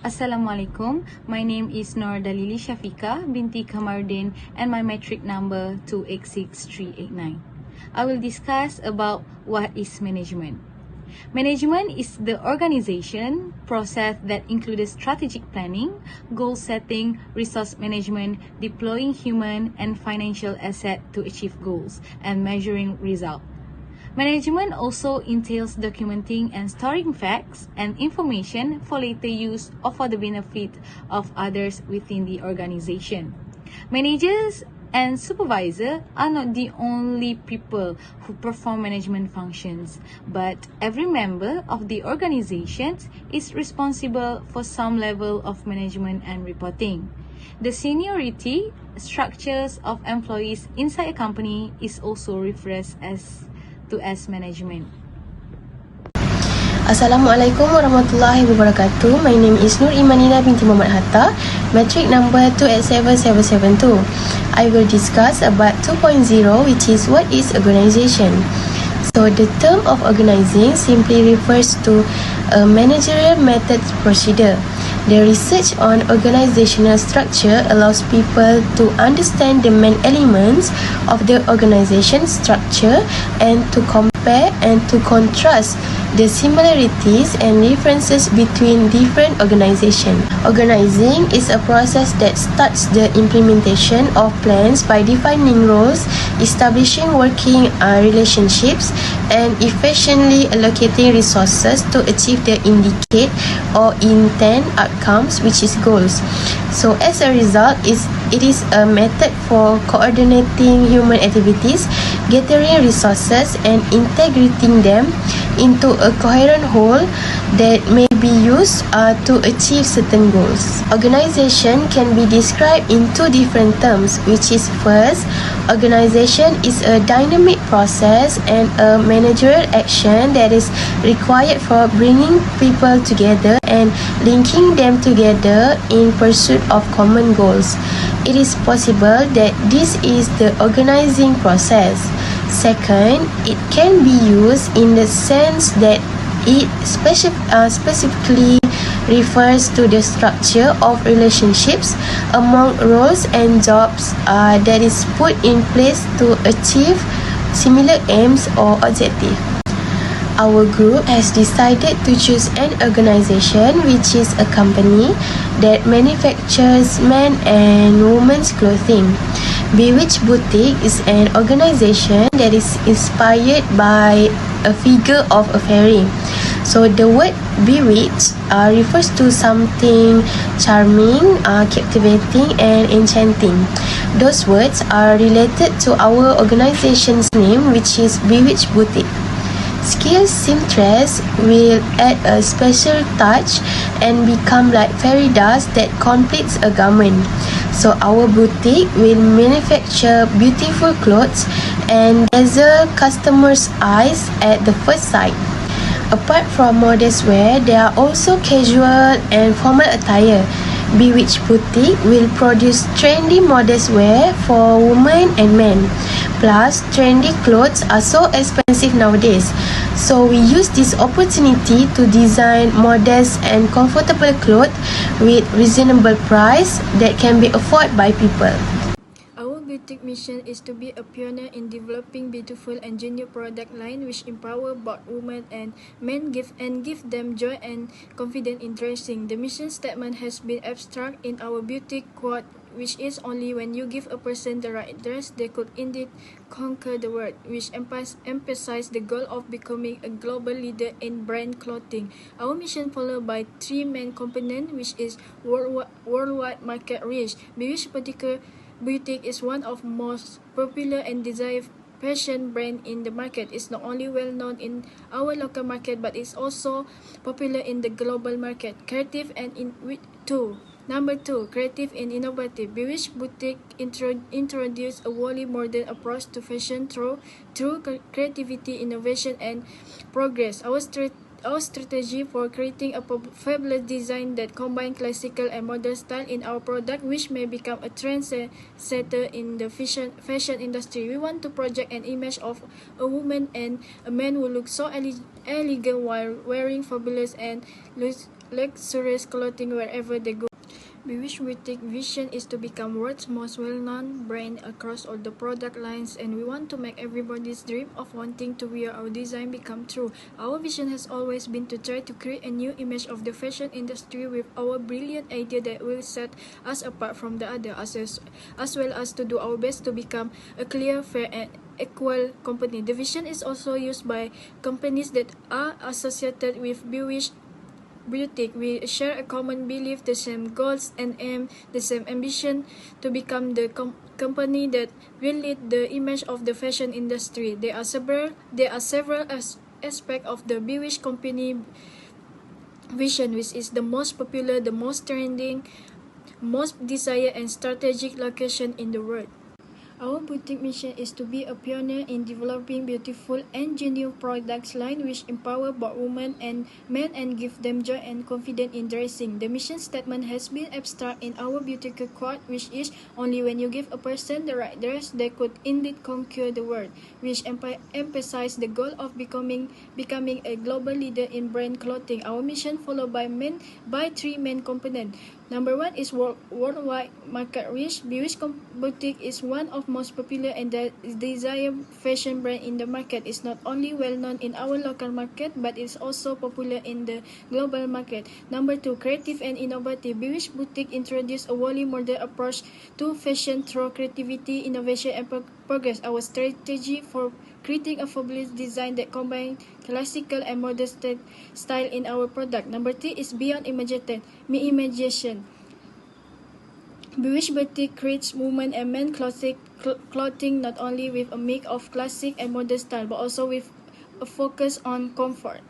Assalamualaikum. My name is Nur Dalili Shafika binti Kamaruddin and my metric number 286389. I will discuss about what is management. Management is the organization process that includes strategic planning, goal setting, resource management, deploying human and financial asset to achieve goals, and measuring results. Management also entails documenting and storing facts and information for later use or for the benefit of others within the organization. Managers and supervisors are not the only people who perform management functions, but every member of the organization is responsible for some level of management and reporting. The seniority structures of employees inside a company is also referred as management. Assalamualaikum warahmatullahi wabarakatuh. My name is Nur Imanina binti Muhammad Hatta, metric number 287772. I will discuss about 2.0, which is what is organization. So the term of organizing simply refers to a managerial method procedure. The research on organizational structure allows people to understand the main elements of the organization structure and to compare and to contrast the similarities and differences between different organizations. Organizing is a process that starts the implementation of plans by defining roles, establishing working relationships, and efficiently allocating resources to achieve the indicate or intend outcomes, which is goals. So as a result, it is a method for coordinating human activities, gathering resources, and integrating them into a coherent whole that may be used to achieve certain goals. Organization can be described in two different terms, which is first, organization is a dynamic process and a managerial action that is required for bringing people together and linking them together in pursuit of common goals. It is possible that this is the organizing process. Second, it can be used in the sense that it specifically refers to the structure of relationships among roles and jobs that is put in place to achieve similar aims or objectives. Our group has decided to choose an organization which is a company that manufactures men and women's clothing. Bewitch Boutique is an organization that is inspired by a figure of a fairy. So the word bewitch refers to something charming, captivating, and enchanting. Those words are related to our organization's name, which is Bewitch Boutique. Skilled seamstress will add a special touch and become like fairy dust that completes a garment. So our boutique will manufacture beautiful clothes and dazzle customers' eyes at the first sight. Apart from modest wear, there are also casual and formal attire. Bewitch Boutique will produce trendy modest wear for women and men. Plus, trendy clothes are so expensive nowadays. So we use this opportunity to design modest and comfortable clothes with reasonable price that can be afforded by people. Our boutique mission is to be a pioneer in developing beautiful and genuine product line which empower both women and men give them joy and confidence in dressing. The mission statement has been abstract in our boutique quote, which is only when you give a person the right dress, they could indeed conquer the world, which emphasize the goal of becoming a global leader in brand clothing. Our mission followed by three main components, which is worldwide market reach. Bewitch Boutique is one of most popular and desired fashion brand in the market. It's not only well known in our local market, but it's also popular in the global market. Creative and Number 2, creative and innovative. Bewitch Boutique introduced a wholly modern approach to fashion through creativity, innovation, and progress. Our strategy for creating a fabulous design that combine classical and modern style in our product, which may become a trendsetter in the fashion industry. We want to project an image of a woman and a man who look so elegant while wearing fabulous and luxurious clothing wherever they go. Bewish Boutique vision is to become world's most well-known brand across all the product lines, and we want to make everybody's dream of wanting to wear our design become true. Our vision has always been to try to create a new image of the fashion industry with our brilliant idea that will set us apart from the other, as well as to do our best to become a clear, fair, and equal company. The vision is also used by companies that are associated with Bewish Boutique. We share a common belief, the same goals and aim, the same ambition to become the company that will lead the image of the fashion industry. There are several aspects of the Bewish company vision, which is the most popular, the most trending, most desired, and strategic location in the world. Our boutique mission is to be a pioneer in developing beautiful and genuine products line which empower both women and men and give them joy and confidence in dressing. The mission statement has been abstract in our boutique quote, which is only when you give a person the right dress, they could indeed conquer the world, which emphasize the goal of becoming a global leader in brand clothing. Our mission followed by three main components. Number one is worldwide market reach. Bewish Boutique is one of most popular and desired fashion brand in the market. It's not only well known in our local market, but it's also popular in the global market. Number two, creative and innovative. Bewish Boutique introduced a wholly modern approach to fashion through creativity, innovation, and progress. Our strategy for creating a fabulous design that combines classical and modern style in our product. Number three is beyond imagination. Bewish Boutique creates women and men clothing not only with a mix of classic and modern style, but also with a focus on comfort.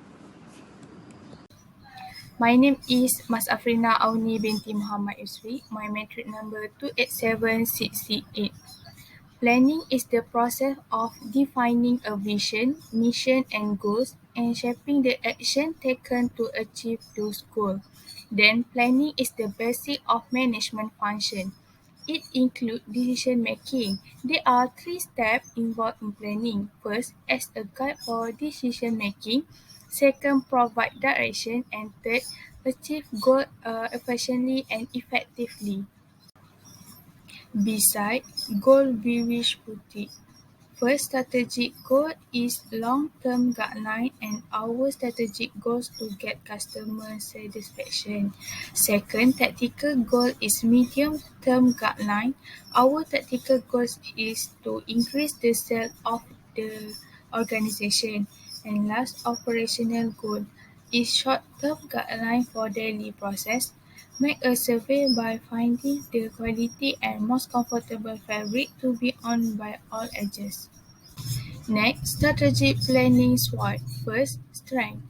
My name is Mas Afrina Auni binti Muhammad Yusri. My matric number 287638. Planning is the process of defining a vision, mission, and goals, and shaping the action taken to achieve those goals. Then, planning is the basic of management function. It includes decision making. There are three steps involved in planning. First, as a guide for decision making. Second, provide direction. And third, achieve goals efficiently and effectively. Besides goal Bewish Boutique. First strategic goal is long-term guideline and our strategic goals to get customer satisfaction. Second, tactical goal is medium-term guideline. Our tactical goals is to increase the sale of the organization. And last, operational goal is short-term guideline for daily process. Make a survey by finding the quality and most comfortable fabric to be worn by all ages. Next, strategic planning SWOT. First, strength.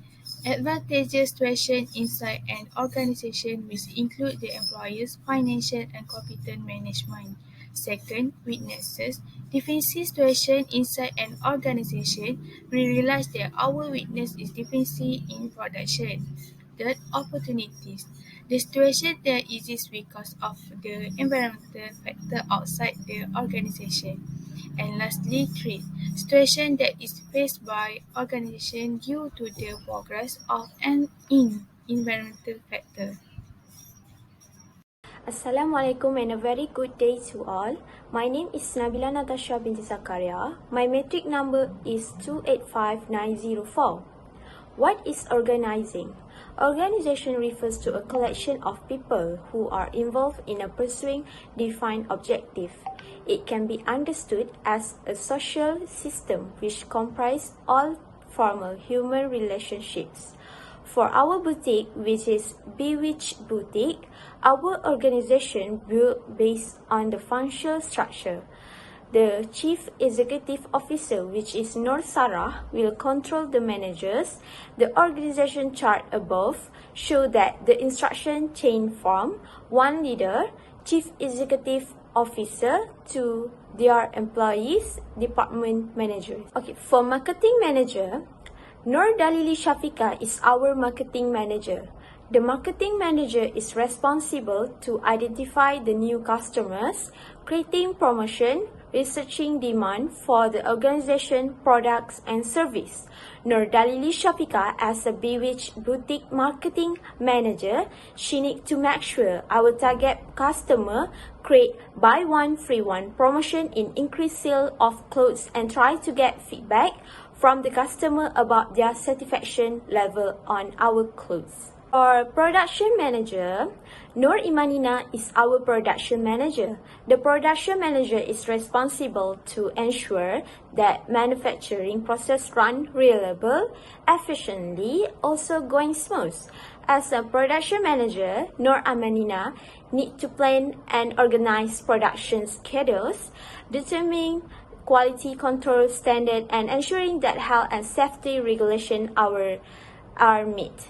Advantages situation inside an organization which include the employers, financial and competent management. Second, weaknesses. Deficiency situation inside an organization. We realize that our weakness is deficiency in production. Third, opportunities. The situation that exists because of the environmental factor outside the organization. And lastly, threat. Situation that is faced by organization due to the progress of an environmental factor. Assalamualaikum and a very good day to all. My name is Nabila Natasha binti Zakaria. My matric number is 285904. What is organizing? Organization refers to a collection of people who are involved in pursuing defined objective. It can be understood as a social system which comprises all formal human relationships. For our boutique, which is Bewish Boutique, our organization built based on the functional structure. The Chief Executive Officer, which is Nur Sarah, will control the managers. The organization chart above shows that the instruction chain from one leader, Chief Executive Officer, to their employees, department managers. Okay, for marketing manager, Nur Dalili Shafika is our marketing manager. The marketing manager is responsible to identify the new customers, creating promotion, researching demand for the organization, products, and service. Nur Dalili Shafika, as a Bewitch boutique marketing manager, she needs to make sure our target customer create buy one free one promotion in increased sale of clothes and try to get feedback from the customer about their satisfaction level on our clothes. For production manager, Nur Imanina is our production manager. The production manager is responsible to ensure that manufacturing process run reliable, efficiently, also going smooth. As a production manager, Nur Imanina need to plan and organize production schedules, determine quality control standard, and ensuring that health and safety regulation are met.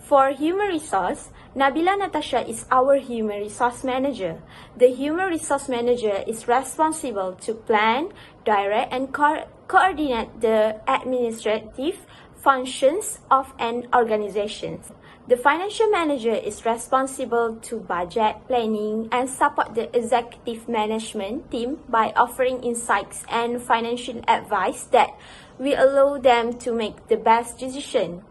For human resource, Nabila Natasha is our human resource manager. The human resource manager is responsible to plan, direct, and coordinate the administrative functions of an organization. The financial manager is responsible to budget, planning, and support the executive management team by offering insights and financial advice that will allow them to make the best decision.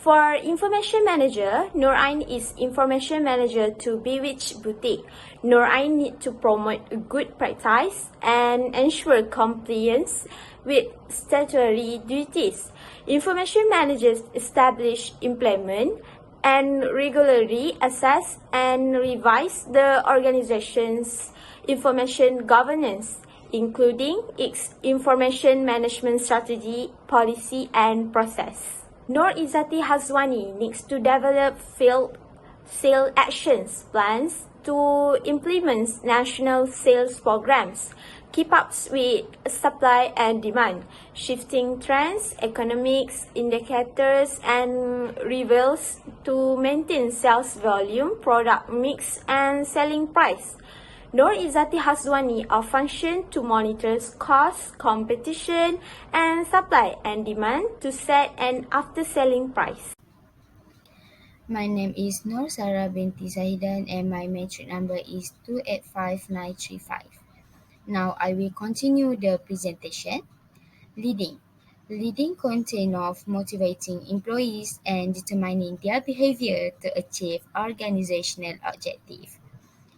For information manager, Nurain is information manager to Bewitch Boutique. Nurain need to promote good practice and ensure compliance with statutory duties. Information managers establish, implement, and regularly assess and revise the organization's information governance, including its information management strategy, policy, and process. Nur Izzati Hazwani needs to develop field sale actions plans to implement national sales programs, keep up with supply and demand, shifting trends, economics indicators, and reveals to maintain sales volume, product mix, and selling price. Nur Izzati Hazwani are function to monitor cost, competition, and supply and demand to set an after-selling price. My name is Nur Sarah binti Zahidan and my metric number is 285935. Now I will continue the presentation. Leading. Leading contains of motivating employees and determining their behavior to achieve organizational objectives.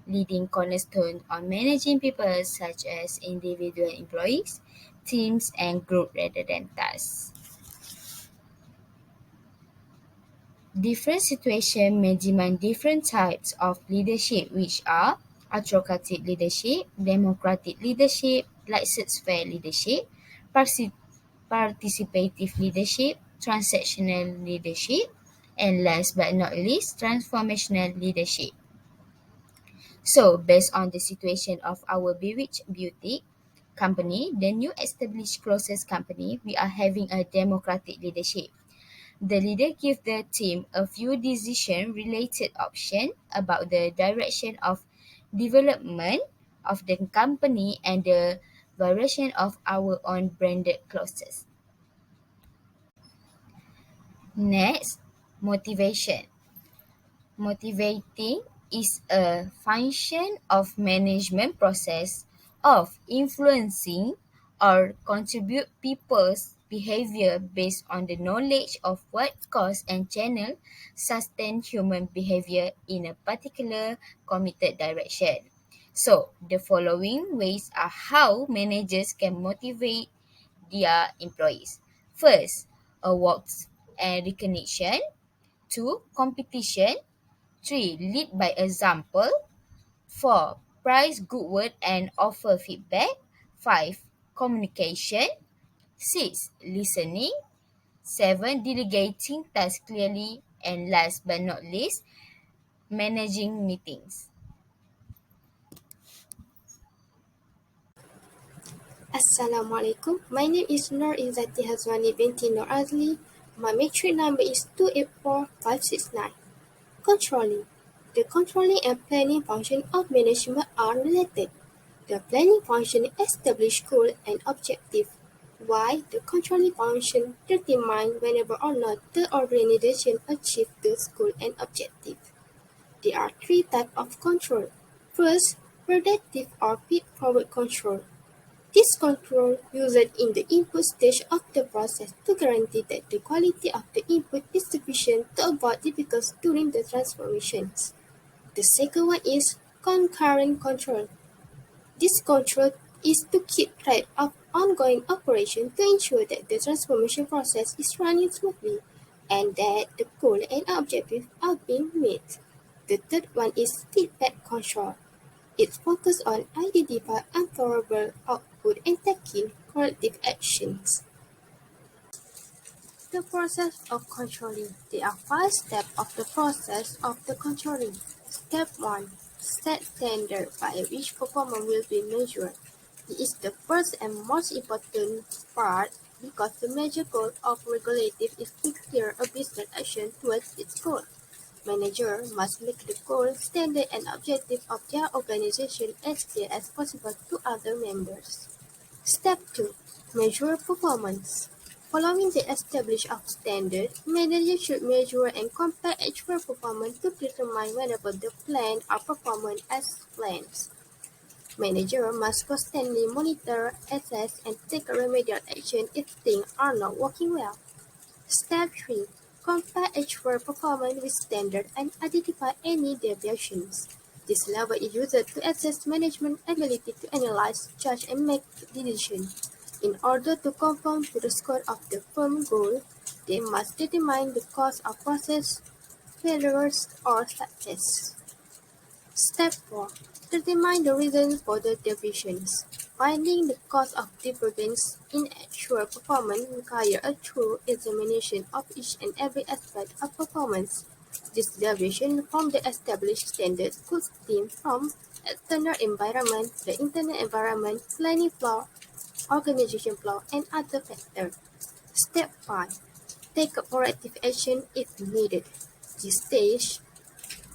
Leading cornerstone on managing people such as individual employees, teams, and group rather than tasks. Different situations may demand different types of leadership, which are autocratic leadership, democratic leadership, laissez-faire leadership, participative leadership, transactional leadership, and last but not least, transformational leadership. So, based on the situation of our Bewitch Beauty company, the new established closest company, we are having a democratic leadership. The leader gives the team a few decision-related options about the direction of development of the company and the variation of our own branded clothes. Next, motivation. Motivating is a function of management process of influencing or contribute people's behavior based on the knowledge of what cause and channel sustain human behavior in a particular committed direction. So, the following ways are how managers can motivate their employees. First, awards and recognition. 2. Competition. 3. Lead by example. 4. Price good word and offer feedback. 5. Communication. 6. Listening. 7. Delegating tasks clearly. And last but not least, managing meetings. Assalamualaikum. My name is Nur Izzati Hazwani binti Nur Azli. My metric number is 284569. Controlling. The controlling and planning function of management are related. The planning function establishes goal and objective, while the controlling function determines whether or not the organization achieves those goal and objective. There are three types of control. First, predictive or feed-forward control. This control used in the input stage of the process to guarantee that the quality of the input is sufficient to avoid difficulties during the transformations. The second one is concurrent control. This control is to keep track of ongoing operation to ensure that the transformation process is running smoothly and that the goal and objective are being met. The third one is feedback control. It focuses on identifying unfavorable output and taking corrective actions. The process of controlling. There are 5 steps of the process of the controlling. Step 1. Set standard by which performance will be measured. It is the first and most important part because the major goal of regulative is to steer a business action towards its goal. Manager must make the goal, standard, and objective of their organization as clear as possible to other members. Step 2. Measure performance. Following the establishment of standard, managers should measure and compare actual performance to determine whether the plan or performance as planned. Manager must constantly monitor, assess, and take remedial action if things are not working well. Step 3. Compare actual performance with standard and identify any deviations. This level is used to assess management's ability to analyze, judge, and make decisions. In order to conform to the scope of the firm goal, they must determine the cause of process failures or success. Step 4. Determine the reasons for the deviations. Finding the cause of divergence in actual performance requires a thorough examination of each and every aspect of performance. This deviation from the established standard could stem from external environment, the internal environment, planning flaw, organization flaw, and other factors. Step 5. Take corrective action if needed. This stage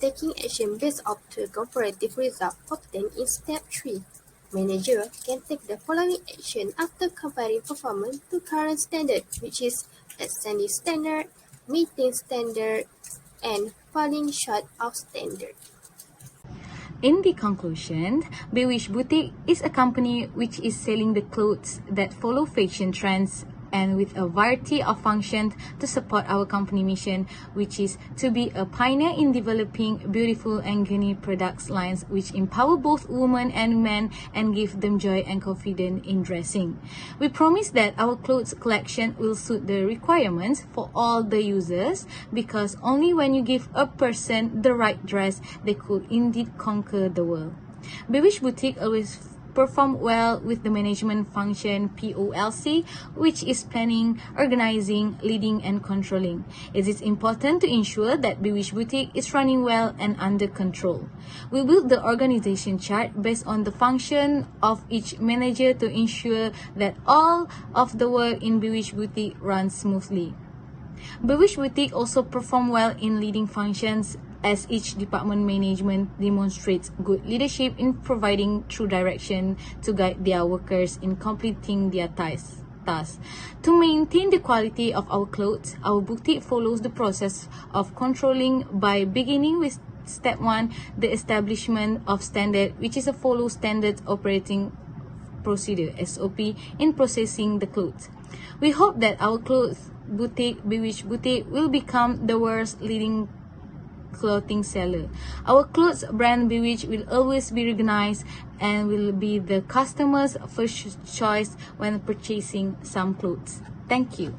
taking action based on the comparative result obtained in Step 3. Manager can take the following action after comparing performance to current standard, which is ascending standard, meeting standard, and falling short of standard. In the conclusion, Bewitch Boutique is a company which is selling the clothes that follow fashion trends and with a variety of functions to support our company mission, which is to be a pioneer in developing beautiful and unique products lines which empower both women and men and give them joy and confidence in dressing. We promise that our clothes collection will suit the requirements for all the users, because only when you give a person the right dress, they could indeed conquer the world. Bewitch Boutique always perform well with the management function POLC, which is planning, organizing, leading, and controlling. It is important to ensure that Bewitch Boutique is running well and under control. We build the organization chart based on the function of each manager to ensure that all of the work in Bewitch Boutique runs smoothly. Bewitch Boutique also perform well in leading functions, as each department management demonstrates good leadership in providing true direction to guide their workers in completing their tasks. To maintain the quality of our clothes, our boutique follows the process of controlling by beginning with Step 1, the establishment of standard, which is a follow standard operating procedure SOP in processing the clothes. We hope that our clothes boutique, Bewitch Boutique, will become the world's leading clothing seller. Our clothes brand Bewitch will always be recognized and will be the customer's first choice when purchasing some clothes. Thank you.